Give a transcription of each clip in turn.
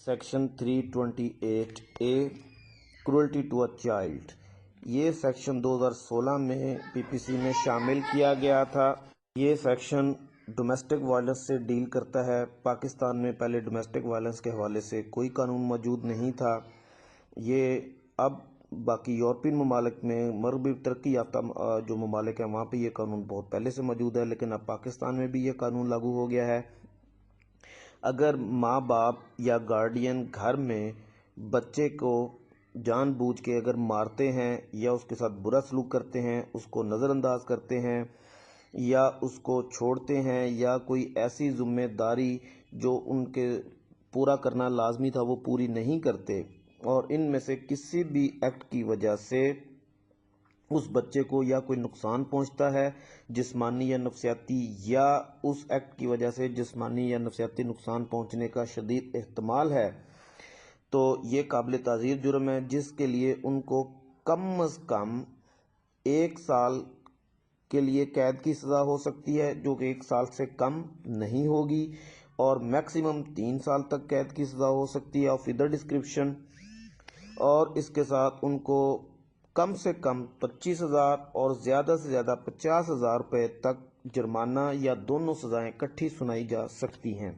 Section 328 A cruelty to a child, ये section 2016 में PPC में शामिल किया गया था। ये सेक्शन डोमेस्टिक वायलेंस से डील करता है। पाकिस्तान में पहले डोमेस्टिक वायलेंस के हवाले से कोई कानून मौजूद नहीं था। ये अब बाकी यूरोपियन ममालिक में मगरबी तरक्की याफ्ता जो ममालिक हैं वहाँ पे ये कानून बहुत पहले से मौजूद है, लेकिन अब पाकिस्तान में भी ये कानून लागू हो गया है। अगर माँ बाप या गार्डियन घर में बच्चे को जानबूझ के अगर मारते हैं या उसके साथ बुरा सलूक करते हैं, उसको नज़रअंदाज करते हैं या उसको छोड़ते हैं या कोई ऐसी ज़िम्मेदारी जो उनके पूरा करना लाजमी था वो पूरी नहीं करते, और इनमें से किसी भी एक्ट की वजह से उस बच्चे को या कोई नुकसान पहुंचता है जिस्मानी या नफसियाती, या उस एक्ट की वजह से जिस्मानी या नफसियाती नुकसान पहुंचने का शदीद एहतमाल है, तो ये काबिल ताज़ीर जुर्म है, जिसके लिए उनको कम अज़ कम 1 साल के लिए कैद की सज़ा हो सकती है, जो कि 1 साल से कम नहीं होगी, और मैक्सिमम 3 साल तक कैद की सज़ा हो सकती है ऑफ इधर डिस्क्रिप्शन। और इसके साथ उनको कम से कम 25,000 और ज़्यादा से ज़्यादा 50,000 रुपये तक जुर्माना या दोनों सज़ाएं इकट्ठी सुनाई जा सकती हैं।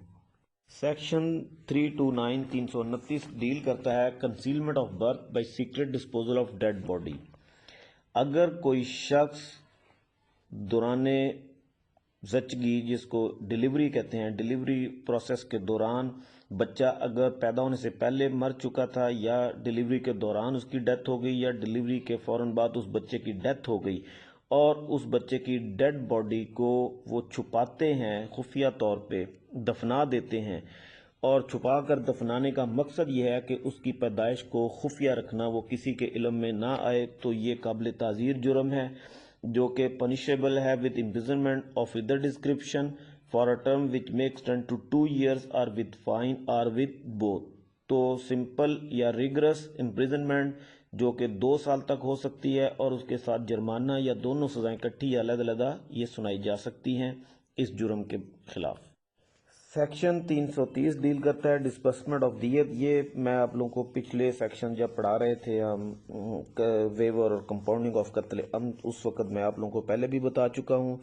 सेक्शन 329 डील करता है concealment of birth bye secret disposal of dead body. अगर कोई शख्स दौराने ज़चगी, जिसको डिलीवरी कहते हैं, डिलीवरी प्रोसेस के दौरान बच्चा अगर पैदा होने से पहले मर चुका था, या डिलीवरी के दौरान उसकी डेथ हो गई, या डिलीवरी के फ़ौरन बाद उस बच्चे की डेथ हो गई, और उस बच्चे की डेड बॉडी को वो छुपाते हैं, खुफिया तौर पे दफना देते हैं, और छुपा कर दफनाने का मकसद ये है कि उसकी पैदाइश को खुफिया रखना, वो किसी के इल्म में ना आए, तो ये काबिल ताज़ीर जुर्म है, जो कि पनिशेबल है with imprisonment of either description for a term which may extend to 2 years और विद फाइन और विद बोथ। तो सिंपल या रिगरस इम्प्रिजनमेंट जो कि 2 साल तक हो सकती है, और उसके साथ जुर्माना या दोनों सज़ाएं इकट्ठी या अलग-अलग ये सुनाई जा सकती हैं इस जुर्म के खिलाफ। सेक्शन 330 डील करता है डिस्बर्समेंट ऑफ दियत। ये मैं आप लोगों को पिछले सेक्शन जब पढ़ा रहे थे हम वेवर और कंपाउंडिंग ऑफ कत्ल अम्द, उस वक्त मैं आप लोगों को पहले भी बता चुका हूँ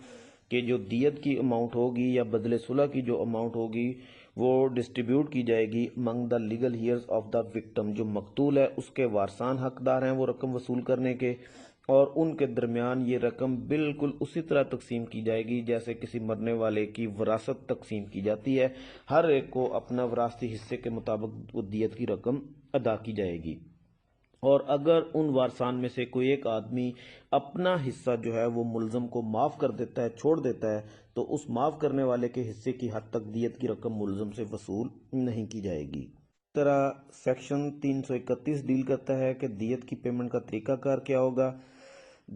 कि जो दियत की अमाउंट होगी या बदले सुलह की जो अमाउंट होगी वो डिस्ट्रीब्यूट की जाएगी among the legal heirs of the victim. जो मकतूल है उसके वारसान हकदार हैं वो रकम वसूल करने के, और उनके दरमियान ये रकम बिल्कुल उसी तरह तकसीम की जाएगी जैसे किसी मरने वाले की विरासत तकसीम की जाती है। हर एक को अपना विरासती हिस्से के मुताबिक वो दियत की रकम अदा की जाएगी। और अगर उन वारसान में से कोई एक आदमी अपना हिस्सा जो है वो मुलजम को माफ़ कर देता है, छोड़ देता है, तो उस माफ़ करने वाले के हिस्से की हद तक दियत की रकम मुलजम से वसूल नहीं की जाएगी। इस तरह सेक्शन 331 डील करता है कि दियत की पेमेंट का तरीकाकार क्या होगा।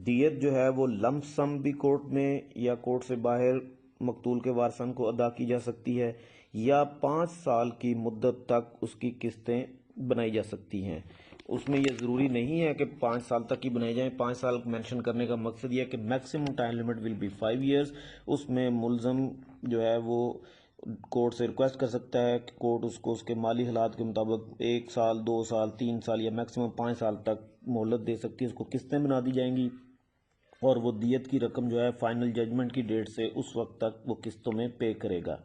दियत जो है वो लम्प सम भी कोर्ट में या कोर्ट से बाहर मकतूल के वारसान को अदा की जा सकती है, या 5 साल की मुद्दत तक उसकी किस्तें बनाई जा सकती हैं। उसमें यह ज़रूरी नहीं है कि 5 साल तक ही बनाई जाएं। 5 साल मेंशन करने का मकसद यह है कि maximum time limit will be 5 years। उसमें मुलजम जो है वो कोर्ट से रिक्वेस्ट कर सकता है कि कोर्ट उसको उसके माली हालात के मुताबिक 1 साल, 2 साल, 3 साल या मैक्सिमम 5 साल तक मोहलत दे सकती है। उसको किस्तें बना दी जाएंगी, और वो दियत की रकम जो है फाइनल जजमेंट की डेट से उस वक्त तक वो किस्तों में पे करेगा।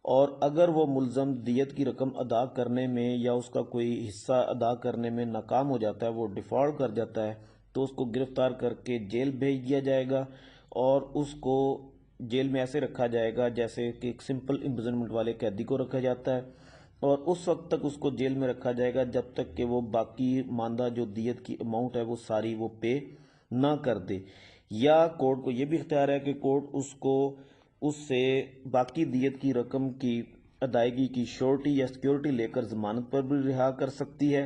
और अगर वो मुलजम दियत की रकम अदा करने में या उसका कोई हिस्सा अदा करने में नाकाम हो जाता है, वो डिफ़ॉल्ट कर जाता है, तो उसको गिरफ्तार करके जेल भेज दिया जाएगा, और उसको जेल में ऐसे रखा जाएगा जैसे कि एक सिंपल इम्प्रिजनमेंट वाले कैदी को रखा जाता है, और उस वक्त तक उसको जेल में रखा जाएगा जब तक कि वो बाकी मानदा जो दियत की अमाउंट है वो सारी वो पे ना कर दे। या कोर्ट को ये भी इख्तियार है कि कोर्ट उसको उससे बाकी दियत की रकम की अदायगी की श्योरिटी या सिक्योरिटी लेकर ज़मानत पर भी रिहा कर सकती है,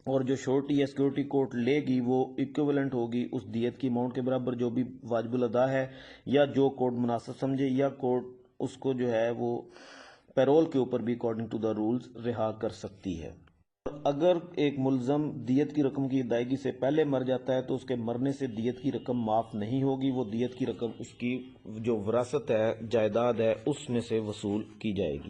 और जो श्योरिटी या सिक्योरिटी कोर्ट लेगी वो इक्विवेलेंट होगी उस दियत की अमाउंट के बराबर जो भी वाजिबुल अदा है, या जो कोर्ट मुनासिब समझे, या कोर्ट उसको जो है वो पैरोल के ऊपर भी अकॉर्डिंग टू द रूल्स रिहा कर सकती है। अगर एक मुलजम दियत की रकम की अदायगी से पहले मर जाता है तो उसके मरने से दियत की रकम माफ़ नहीं होगी। वो दियत की रकम उसकी जो विरासत है, जायदाद है, उसमें से वसूल की जाएगी।